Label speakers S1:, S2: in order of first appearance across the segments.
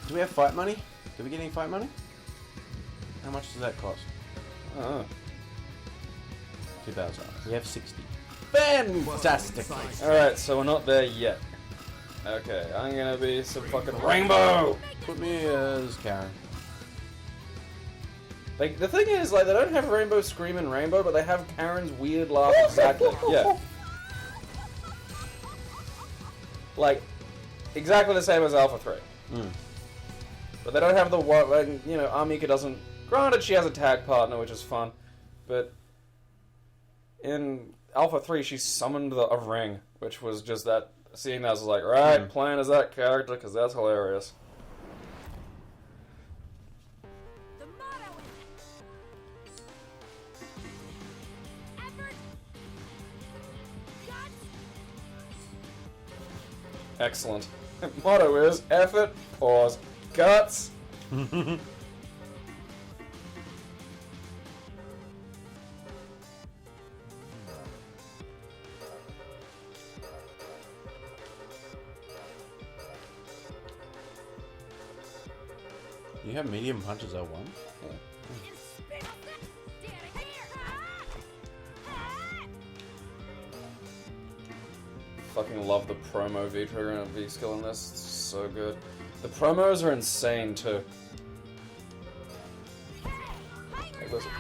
S1: Do we have fight money? Do we get any fight money? How much does that cost?
S2: I don't know.
S1: 2,000. We have 60. Fantastic!
S2: Alright, so we're not there yet. Okay, I'm gonna be some fucking rainbow!
S1: Put me as Karen.
S2: Like, the thing is, like, they don't have Rainbow Screaming Rainbow, but they have Karen's weird laugh exactly. Yeah. Like, exactly the same as Alpha 3.
S1: Mm.
S2: But they don't have the one, like, you know, Amika doesn't... Granted, she has a tag partner, which is fun, but in Alpha 3, she summoned a ring, which was just that... Seeing that, I was like, right, playing as that character, because that's hilarious. Excellent. Motto is effort, pause, guts.
S1: You have medium punches L1?
S2: Yeah. Fucking love the promo V-trigger and V-skill in this. It's so good. The promos are insane too. Hey, listen.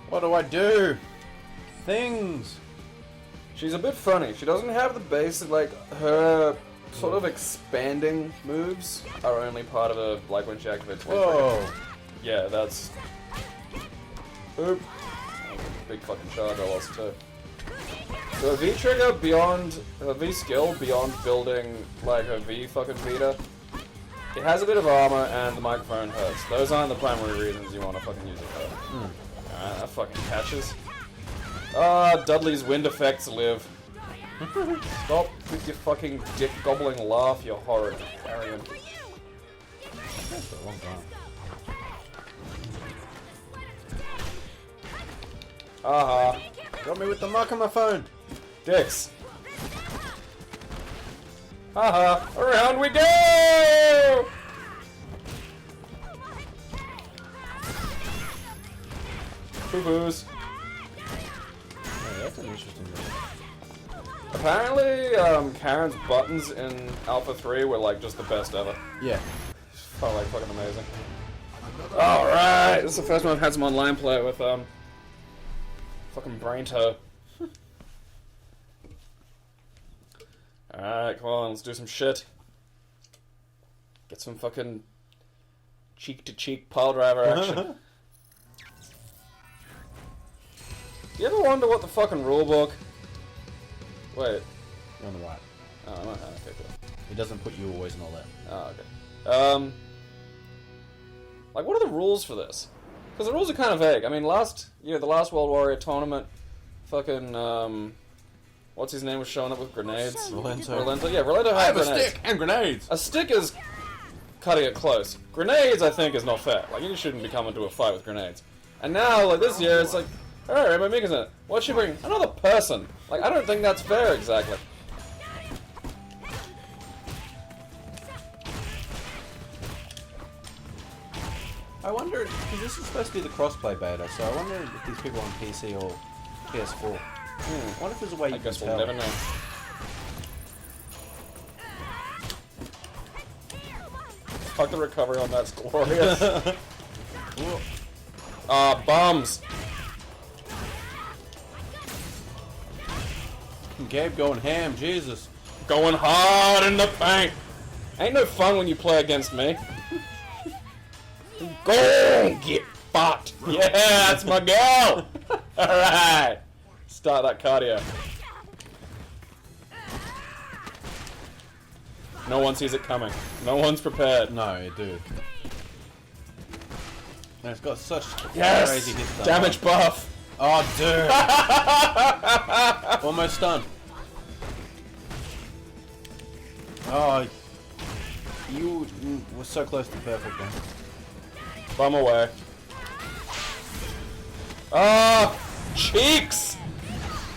S1: What do I do? Things!
S2: She's a bit funny. She doesn't have the basic, like, her sort of expanding moves are only part of her, like, when she activates
S1: Whoa!
S2: Yeah, that's... Oop. Big fucking charge I lost too. So her V-trigger beyond... her V-skill beyond building, like, her V-fucking Vita, it has a bit of armor and the microphone hurts. Those aren't the primary reasons you want to fucking use it for. Alright, that fucking catches. Ah, Dudley's wind effects live. Stop with your fucking dick gobbling laugh, you horrid carrion.
S1: That's for a long time.
S2: Aha.
S1: Got me with the mark on my phone.
S2: Dicks. Haha. Around we go! Boo-boos.
S1: Yeah, that's an interesting move.
S2: Apparently, Karen's buttons in Alpha 3 were like just the best ever.
S1: Yeah.
S2: Felt like fucking amazing. Alright! This is the first time I've had some online play with, fucking Brain Toe. Alright, come on, let's do some shit. Get some fucking cheek-to-cheek pile driver action. Do you ever wonder what the fucking rulebook... Wait.
S1: You're on the right.
S2: Oh, I'm not... Okay, cool.
S1: It doesn't put you always and all that.
S2: Oh, okay. Like, what are the rules for this? Because the rules are kind of vague. I mean, the last World Warrior tournament, fucking, what's his name was showing up with grenades?
S1: Rolento.
S2: Yeah, Rolento had grenades.
S1: A stick and grenades!
S2: A stick is cutting it close. Grenades, I think, is not fair. Like, you shouldn't be coming to a fight with grenades. And now, like, this year, it's like, alright, Rainbow Mika's in it. What'd she bring? Another person. Like, I don't think that's fair, exactly.
S1: I wonder, because this is supposed to be the crossplay beta, so I wonder if these people on PC or PS4. I wonder if there's a way you
S2: I guess
S1: can
S2: we'll
S1: tell.
S2: never know. Fuck, the recovery on that's glorious. Bums.
S1: Gabe going ham, Jesus.
S2: Going hard in the paint. Ain't no fun when you play against me. Go and get fucked. Yeah, that's my girl. Alright. Start that cardio. No one sees it coming. No one's prepared.
S1: No, dude. And it's got such
S2: Yes!
S1: crazy hit stun.
S2: Damage buff.
S1: Oh, dude. Almost done. Oh, You were so close to perfect then.
S2: Bum away. Ah! Cheeks!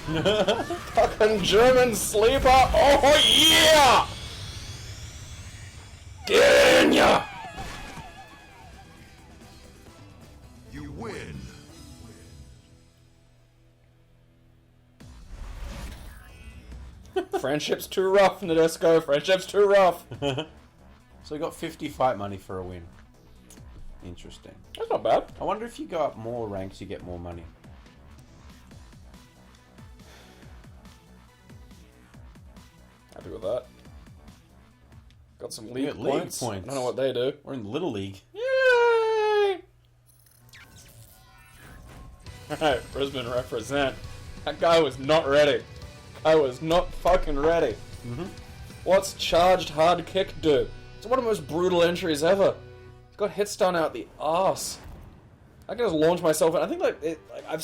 S2: Fucking German sleeper! Oh yeah! Get in ya!
S3: You win.
S2: Friendship's too rough, Nadesco. Friendship's too rough.
S1: So we got 50 fight money for a win. Interesting.
S2: That's not bad.
S1: I wonder if you go up more ranks, you get more money.
S2: Happy with that. Got some
S1: You
S2: league
S1: get league
S2: points.
S1: points.
S2: I don't know what they do.
S1: We're in Little League.
S2: Yay! Alright, Brisbane represent. That guy was not ready. I was not fucking ready. What's charged hard kick do? It's one of the most brutal entries ever. It's got hit stun out the arse. I can just launch myself in. I think I've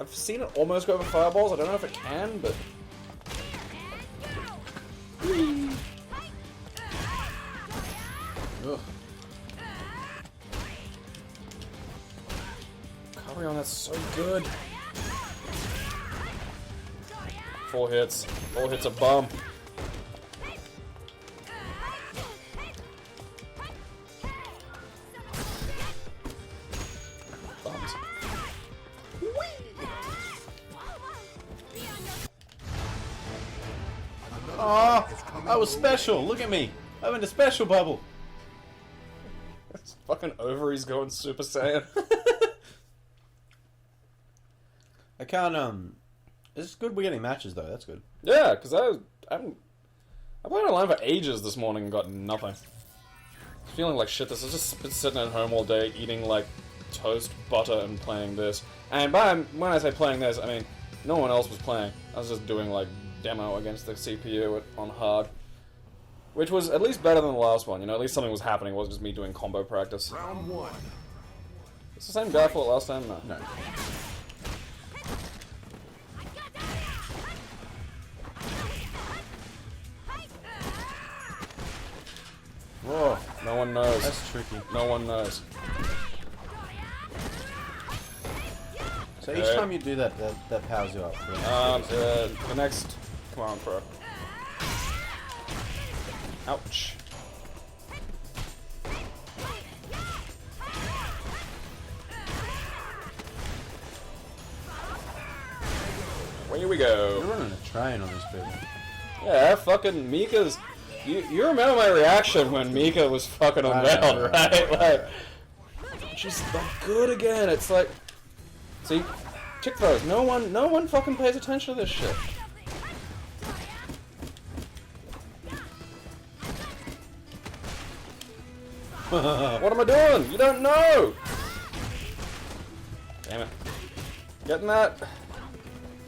S2: seen it almost go over fireballs. I don't know if it can, but
S1: Ugh.
S2: Gabriel, that's so good. 4 hits. 4 hits a bum. Bums.
S1: Oh, I was special. Look at me. I'm in a special bubble.
S2: His fucking ovaries going Super Saiyan.
S1: I can't, it's good we're getting matches, though. That's good.
S2: Yeah, because I played online for ages this morning and got nothing. Feeling like shit. This is just been sitting at home all day eating like toast, butter, and playing this. And when I say playing this, I mean no one else was playing. I was just doing like demo against the CPU on hard, which was at least better than the last one. You know, at least something was happening. It wasn't just me doing combo practice.
S3: Round 1.
S2: It's the same guy for it last time. No.
S1: No. Whoa,
S2: No one knows.
S1: that's tricky.
S2: No one knows.
S1: So each
S2: Okay.
S1: time you do that, that powers you up.
S2: The next. Come on, bro. Ouch. Here we
S1: You're
S2: go.
S1: running a train on this people.
S2: Yeah, fucking Mika's. You remember my reaction when Mika was fucking unveiled, right? Like, she's like good again. It's like, see, chick throws. No one fucking pays attention to this shit. What am I doing? You don't know. Damn it. Getting that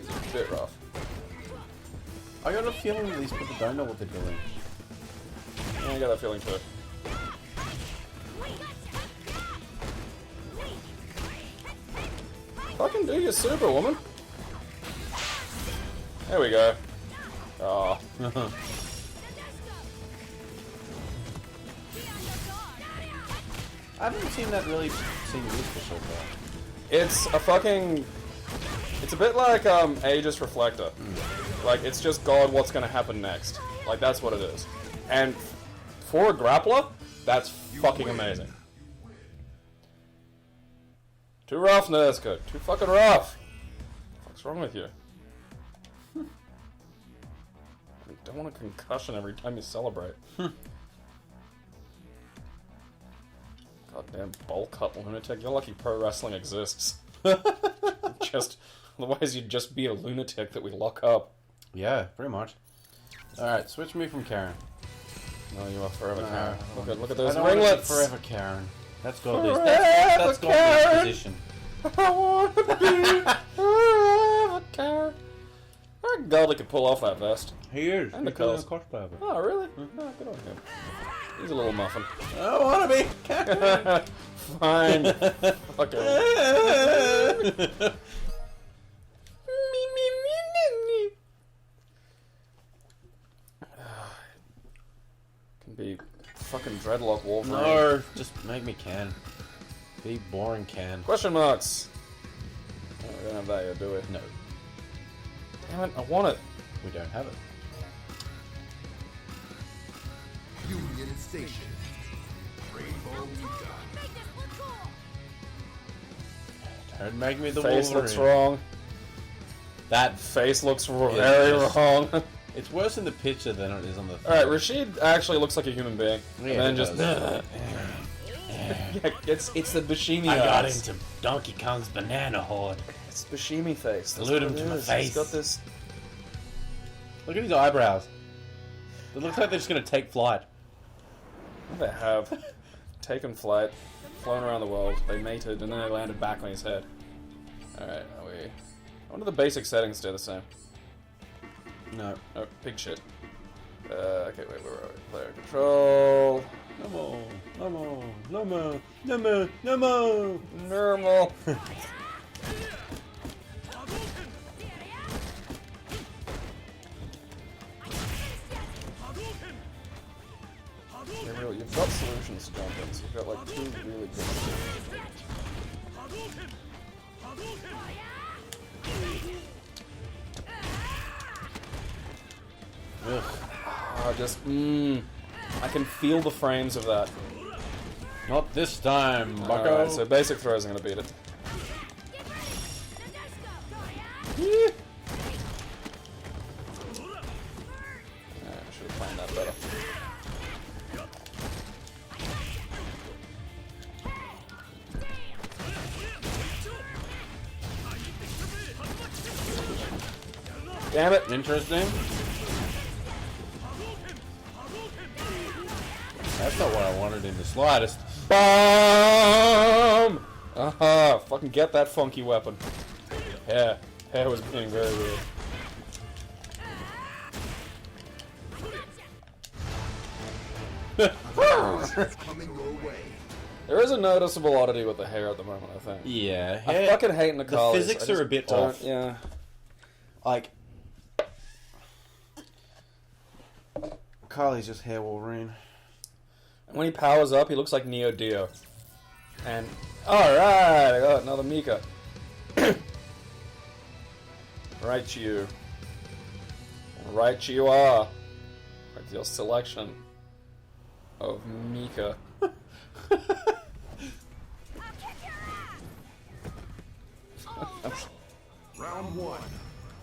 S2: is a bit rough.
S1: I got a feeling that these people don't know what they're doing.
S2: Yeah, I got that feeling too. Fucking do your Superwoman. There we go. Oh.
S1: I haven't seen that really seem useful so far.
S2: It's a fucking... It's a bit like Aegis Reflector. Like, it's just, God, what's gonna happen next? Like, that's what it is. And for a grappler, that's fucking amazing. Too rough, Nazca. Too fucking rough. What's wrong with you? I don't want a concussion every time you celebrate. Goddamn bowl cut lunatic. You're lucky pro wrestling exists. Otherwise you'd just be a lunatic that we lock up.
S1: Yeah, pretty much. Alright, switch me from Karen.
S2: No, you are forever
S1: No,
S2: Karen.
S1: I
S2: Look at
S1: I
S2: those
S1: don't want to be
S2: ringlets.
S1: forever Karen. That's got this.
S2: Forever
S1: That's got this
S2: Karen.
S1: position.
S2: I want to be forever Karen. Oh, God, he could pull off that vest.
S1: He is.
S2: And the
S1: He's doing a
S2: colours.
S1: cosplay of it.
S2: Oh, really? Oh, good on him. He's a little muffin.
S1: I don't want to be Karen.
S2: Fine. Fuck it. Be fucking dreadlock Wolverine.
S1: No, just make me can. Be boring can.
S2: Question marks. Oh, we don't have that yet, do we?
S1: No,
S2: Damn it, I want it.
S1: we don't have it.
S3: Union Station. Rainbow Mika.
S1: Don't make me the
S2: Face
S1: Wolverine.
S2: looks wrong.
S1: That
S2: Face looks very
S1: just-
S2: wrong.
S1: it's worse in the picture than it is on the.
S2: Alright, Rashid actually looks like a human being.
S1: Yeah,
S2: and then
S1: he
S2: just.
S1: does.
S2: Yeah, it's the Bashimi
S1: I got
S2: eyes.
S1: into Donkey Kong's banana horde.
S2: It's Bashimi face. That's
S1: Salute
S2: what
S1: him
S2: it
S1: to my
S2: is.
S1: face.
S2: He's got this.
S1: Look at his eyebrows. It looks like they're just gonna take flight.
S2: They have taken flight, flown around the world, they mated, and then they landed back on his head. Alright, are we. I wonder the basic settings stay the same.
S1: No.
S2: Oh, big shit. Okay, wait, where are we? Player control.
S1: No more. No more. No more. No more. No more.
S2: Normal. Gabriel, you've got solutions to jump in, so you've got like 2 really good solutions.
S1: Ugh.
S2: Ah, just, I can feel the frames of that.
S1: Not this time, bucko.
S2: Alright, so basic throws are gonna beat it. I should have planned that better. Damn it!
S1: Interesting. That's not what I wanted in the slightest.
S2: Bomb! Aha! Fucking get that funky weapon. Yeah, hair was being very weird.
S3: Coming your way.
S2: There is a noticeable oddity with the hair at the moment, I think.
S1: Yeah.
S2: I fucking hate Nicole.
S1: physics are a bit off.
S2: Yeah.
S1: Like, Carly's just hair Wolverine.
S2: When he powers up, he looks like Neo Dio. And alright, I got another Mika. Right you. Right you are. With your selection of Mika.
S3: Round 1.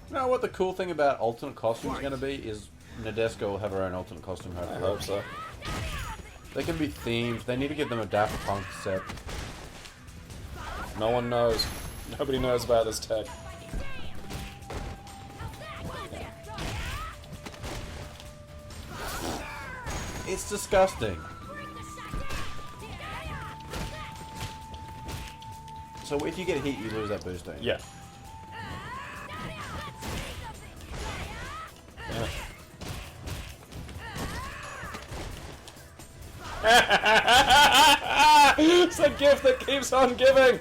S1: You know what the cool thing about alternate costumes is going to be is Nadesco will have her own alternate costume.
S2: I
S1: Hopefully.
S2: hope so.
S1: They can be themed. They need to give them a Daft Punk set.
S2: No one knows. Nobody knows about this tech.
S1: It's disgusting. So if you get hit, you lose that boost, don't you?
S2: Yeah. It's the gift that keeps on giving.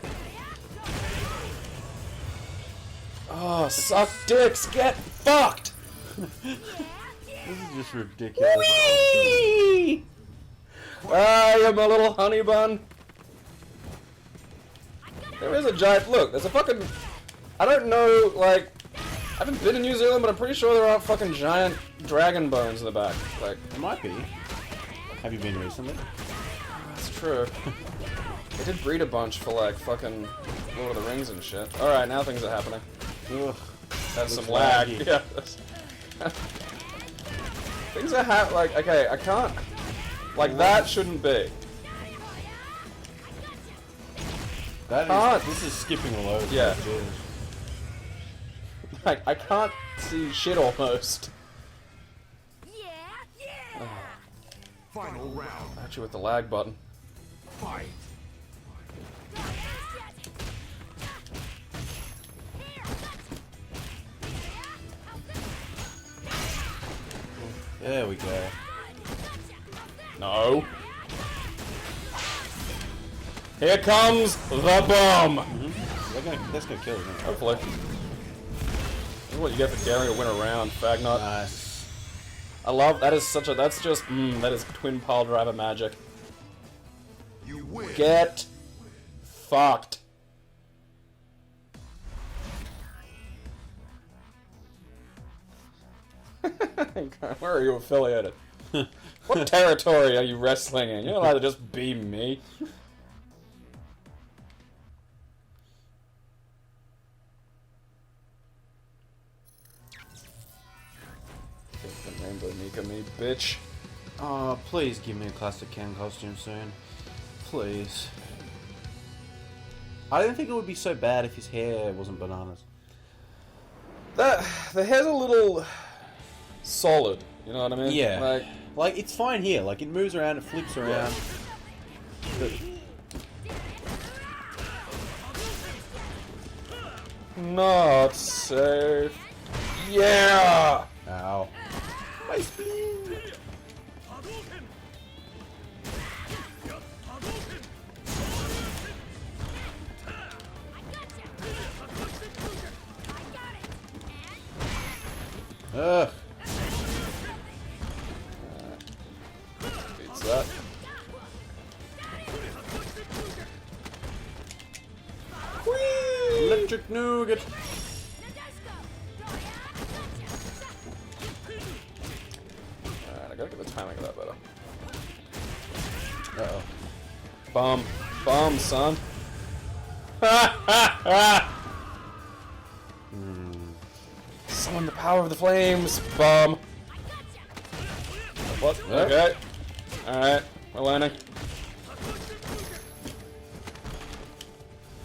S2: Oh, suck dicks, get fucked.
S1: This is just ridiculous.
S2: Whee! I am a little honey bun. There is a giant. Look, there's a fucking. I don't know, like. I haven't been in New Zealand, but I'm pretty sure there aren't fucking giant dragon bones in the back. Like,
S1: It might be. Have you been recently?
S2: that's true. They did breed a bunch for, like, fucking Lord of the Rings and shit. Alright, now things are happening.
S1: Ugh.
S2: That's
S1: Looks
S2: some lag.
S1: laggy.
S2: Yeah. Things are like, okay, I can't. Like, that shouldn't be.
S1: That is. This is skipping all over.
S2: Yeah.
S1: Jeez.
S2: Like, I can't see shit almost.
S3: Final round.
S2: Actually, with the lag button.
S3: Fight.
S1: There we go.
S2: No. Here comes the bomb!
S1: That's gonna kill him.
S2: Hopefully. This is what you get for daring to win a round, Fagnot.
S1: Nice.
S2: I love that is such a that's just that is twin pile driver magic.
S3: You win.
S2: Get fucked. Where are you affiliated? What territory are you wrestling in? You're not allowed to just be me. Get the Rainbow Nika me, bitch.
S1: Oh, please give me a classic Ken costume soon. Please. I don't think it would be so bad if his hair wasn't bananas.
S2: The hair's a little solid, you know what I mean?
S1: Yeah. Like it's fine here. Like, it moves around, it flips around. But
S2: not safe. Yeah!
S1: ow. My spleen! Ugh.
S2: Beats that.
S1: Electric nougat.
S2: Alright, I gotta get the timing of that better.
S1: Uh-oh.
S2: Bomb. Bomb, son. Ha ha ha! Summon the power of the flames, bomb. What? Okay. Alright, we're learning.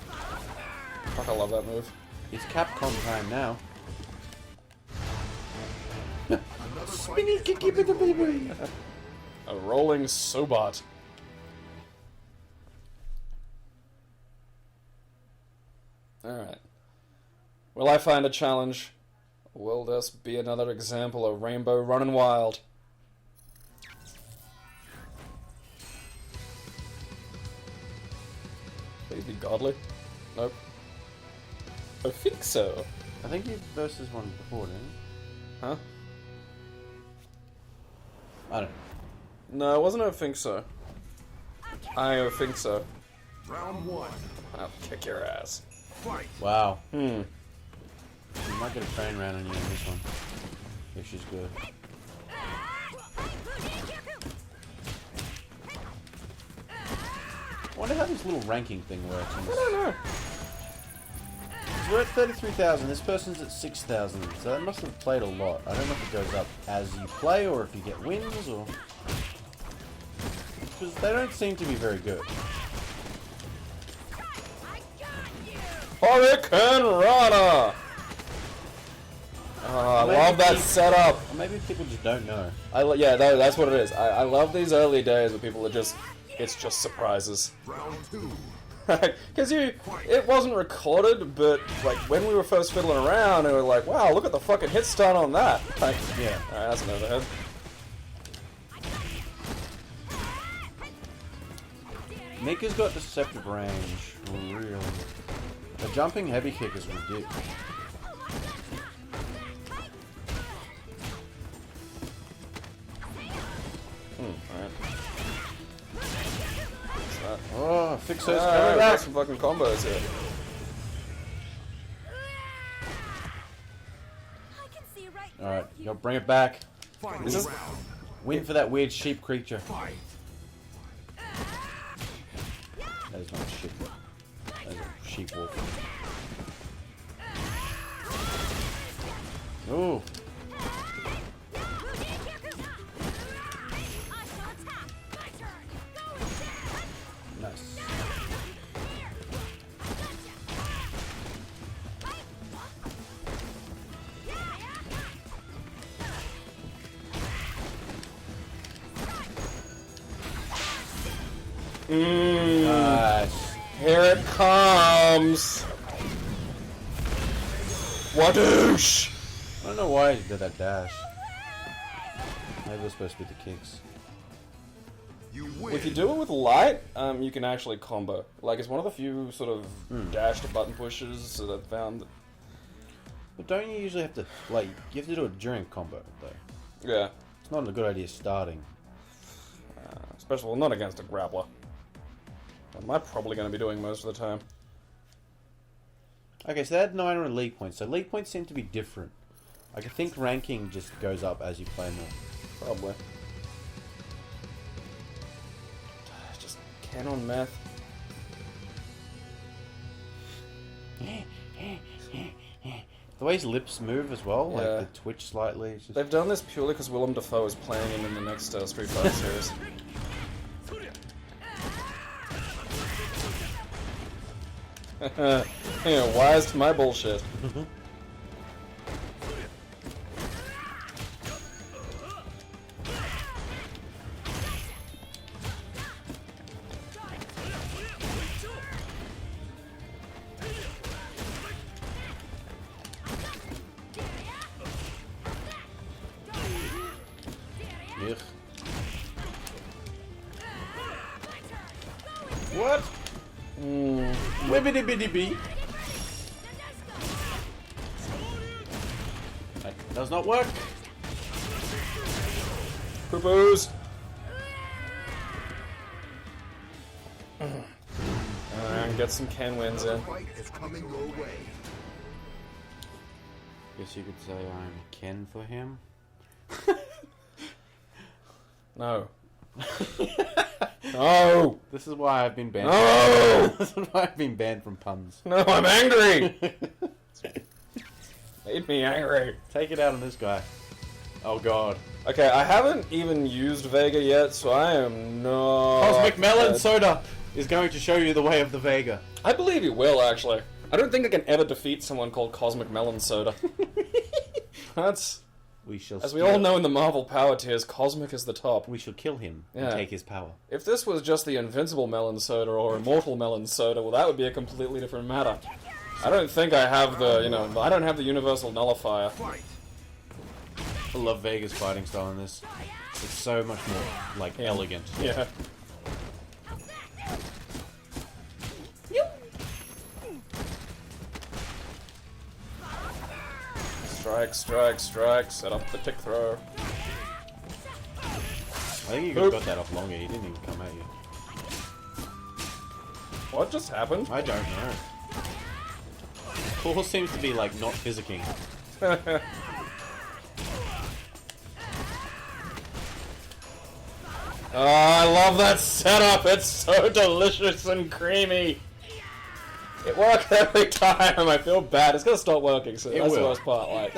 S2: Fuck, I love that move.
S1: It's Capcom time now.
S3: Spinny
S1: kicky bitty baby.
S2: A rolling Sobot. Alright. Will I find a challenge? Will this be another example of Rainbow running wild? Please be godly? Nope. I think so.
S1: I think you versus one before, didn't you?
S2: Huh?
S1: I don't know.
S2: No, it wasn't I think so. I think so.
S3: Round one.
S2: I'll kick your ass.
S3: Fight.
S1: Wow.
S2: Hmm.
S1: You might get a train round on you in this one. If she's good. I wonder how this little ranking thing works.
S2: I don't know.
S1: We're at 33,000. This person's at 6,000. So that must have played a lot. I don't know if it goes up as you play or if you get wins or. Because they don't seem to be very good.
S2: Hurricane Rana! Oh, I love that setup.
S1: Or maybe people just don't know.
S2: Yeah, that's what it is. I love these early days where people are just, it's just surprises.
S3: Round two.
S2: Because it wasn't recorded, but like when we were first fiddling around, we were like, wow, look at the fucking hit stun on that. Like,
S1: Yeah.
S2: alright, that's an overhead.
S1: Nika's got deceptive range. Really. The jumping heavy kick is ridiculous.
S2: Alright.
S1: Oh, fix those
S2: Alright,
S1: coming
S2: got
S1: back.
S2: some fucking combos here.
S1: Alright, you'll bring it back.
S3: Final
S2: This is-
S3: round.
S1: Win for that weird sheep creature.
S3: Fight.
S1: That is not a sheep. That is a sheep wolf. Ooh. Nice. Nice.
S2: Here it comes! Wadoosh!
S1: I don't know why he did that dash. Maybe it was supposed to be the kicks.
S3: You win.
S2: If you do it with light, you can actually combo. Like, it's one of the few sort of dash to button pushes that I've found.
S1: But don't you usually have to, like, you have to do it during combo, though?
S2: Yeah.
S1: It's not a good idea starting.
S2: Especially, well, not against a grappler. What am I probably going to be doing most of the time?
S1: Okay, so they had 900 league points. So league points seem to be different. Like, I think ranking just goes up as you play more.
S2: Probably. Just canon math.
S1: The way his lips move as well,
S2: Yeah.
S1: like the twitch slightly. It's just...
S2: They've done this purely because Willem Dafoe is playing him in the next Street Fighter series. Yeah, wise to my bullshit.
S1: Ugh. What? Wibbity bitty bee. That does not work.
S2: Poo-poos! And get some Ken wins in.
S3: Fight is coming your way.
S1: Guess you could say I'm Ken for him.
S2: No. No!
S1: This is why I've been banned.
S2: No!
S1: This is why I've been banned from puns.
S2: No, I'm angry! Made me angry.
S1: Take it out on this guy. Oh god.
S2: Okay, I haven't even used Vega yet, so I am not...
S1: Cosmic Melon Soda is going to show you the way of the Vega.
S2: I believe he will, actually. I don't think I can ever defeat someone called Cosmic Melon Soda. That's...
S1: We shall.
S2: As we all know in the Marvel power tiers, Cosmic is the top.
S1: we shall kill him
S2: Yeah.
S1: and take his power.
S2: If this was just the Invincible Melon Soda or Immortal Melon Soda, well, that would be a completely different matter. I don't think I have the, I don't have the Universal Nullifier.
S3: Fight.
S1: I love Vega's fighting style in this. It's so much more like elegant.
S2: Yeah. Strike, strike, strike, set up the tick throw.
S1: I think you could have got that off longer. He didn't even come at you.
S2: What just happened?
S1: I don't know. Core seems to be like not physicking.
S2: Oh, I love that setup. It's so delicious and creamy. It works every time. I feel bad. It's gonna stop working. So that's the
S1: will.
S2: worst part. Like,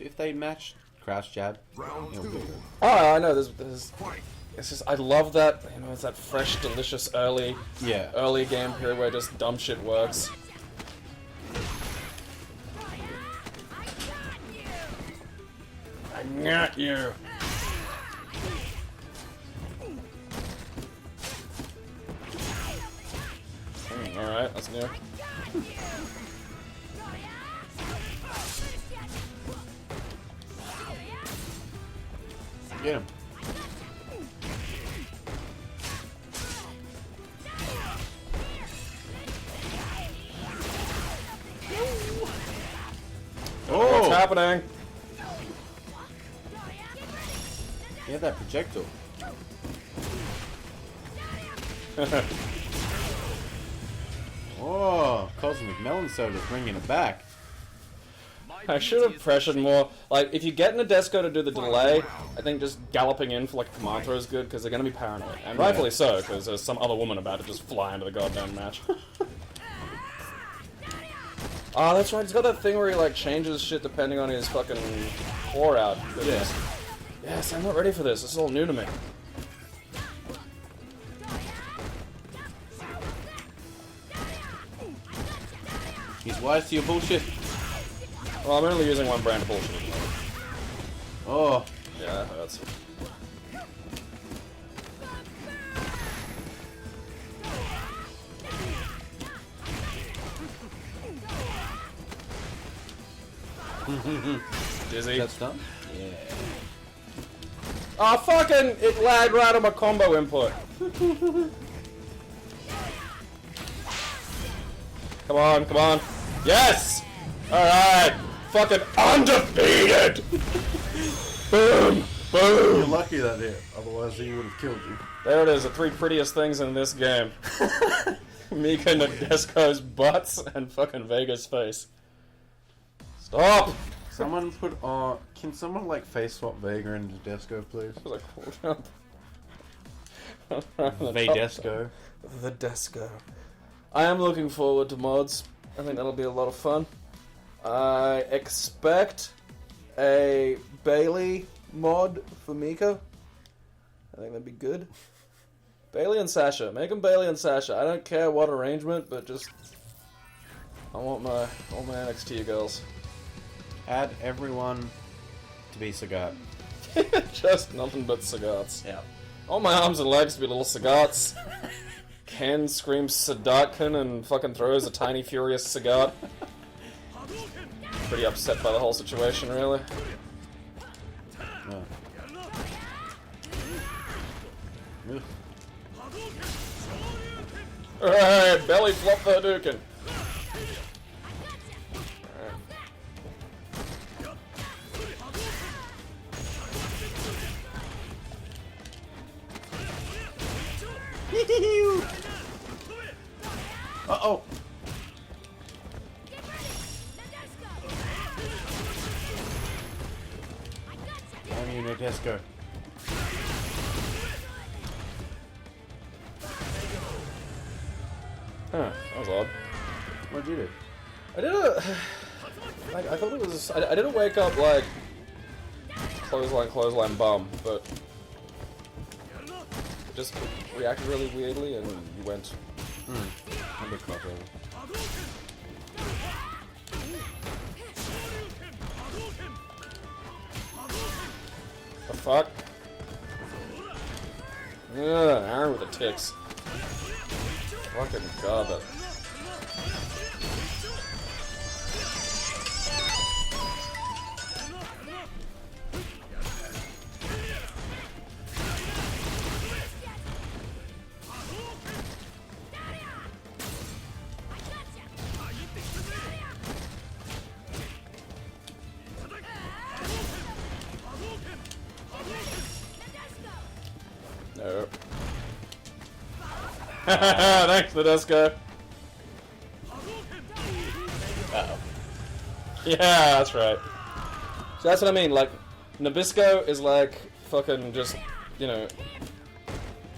S1: If they match crouch jab,
S3: Round
S1: it'll be
S3: two.
S1: good.
S2: oh, I know. There's.
S3: Fight.
S2: It's just I love that. It's that fresh, delicious early
S1: Yeah.
S2: game period where just dumb shit works. I got you. Alright, that's new.
S1: Get him.
S2: What's
S1: Oh!
S2: happening?
S1: You have that projectile. Oh, Cosmic Melon Soda bringing it back.
S2: I should have pressured more. Like, if you get Nadesco to do the delay, I think just galloping in for like a command throw is good because they're going to be paranoid. And rightfully so, because there's some other woman about to just fly into the goddamn match. Oh, that's right. He's got that thing where he like changes shit depending on his fucking core out.
S1: Yeah.
S2: Yes, I'm not ready for this. This is all new to me.
S1: He's wise to your bullshit.
S2: Well, I'm only using one brand of bullshit at the moment.
S1: Oh,
S2: Yeah, that hurts. Dizzy.
S1: that's done. Yeah.
S2: Oh, fucking! It lagged right on my combo input. Come on, come on. Yes! Alright! Fucking undefeated! Boom!
S1: You're
S2: Boom!
S1: lucky that hit, otherwise he would have killed you.
S2: There it is, the 3 prettiest things in this game. Mika Nadesco's butts and fucking Vega's face. Stop!
S1: Someone put on. Can someone like face swap Vega and Nadesco, please?
S2: What was I called up?
S1: Vadesco.
S2: The Desco. I am looking forward to mods. I think that'll be a lot of fun. I expect a Bailey mod for Mika. I think that'd be good. Bailey and Sasha. Make them Bailey and Sasha. I don't care what arrangement, but just... I want my NXT girls.
S1: Add everyone to be Sagat.
S2: Just nothing but cigars.
S1: Yeah.
S2: All my arms and legs to be little cigars. Ken screams Sadatkin and fucking throws a tiny furious cigar. Pretty upset by the whole situation, really.
S1: No. Ugh.
S2: Alright, belly flop the Hadouken.
S1: Uh-oh! I mean, Nadesco.
S2: Huh, that was odd.
S1: What'd you do?
S2: I did a... I thought it was... I didn't wake up like... Clothesline, bum, but... It just reacted really weirdly and you went...
S1: I'm a bit caught over.
S2: The fuck? Ugh, Aaron with the ticks. Fucking garbage. No. Thanks, Nadesco. Uh-oh. Yeah, that's right. So that's what I mean, like, Nabisco is like fucking just, you know,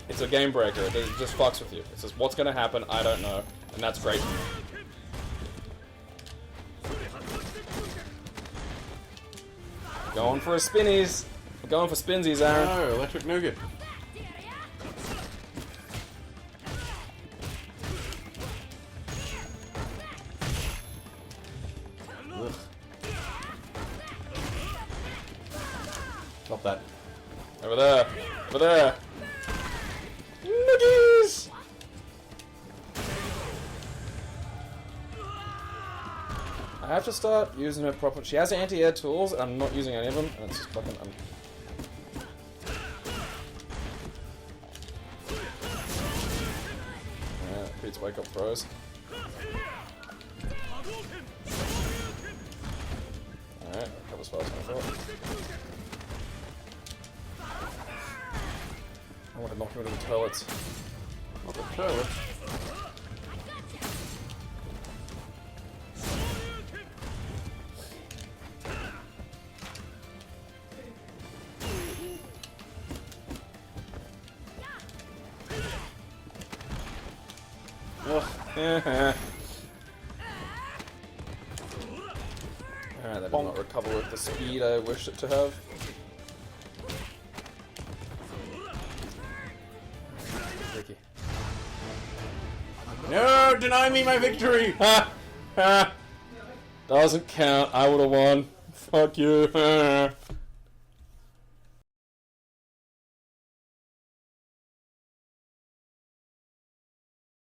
S2: it's a game breaker. It just fucks with you. It says, what's gonna happen? I don't know. And that's great. Going for a spinnies. We're going for spinsies, Aaron.
S1: No, electric nougat. Ugh. Stop that.
S2: Over there. Over there. Nuggies! I have to start using her proper... She has anti-air tools, and I'm not using any of them, and it's just fucking... Yeah, Pete's wake-up throws. Alright, that was fast, I thought. I want to knock him into the toilets.
S1: Not the toilet. Ugh.
S2: Alright, that did not recover with the speed I wished it to have. Ricky.
S1: No, deny me my victory!
S2: Ha! Ha! Doesn't count, I would've won. Fuck you.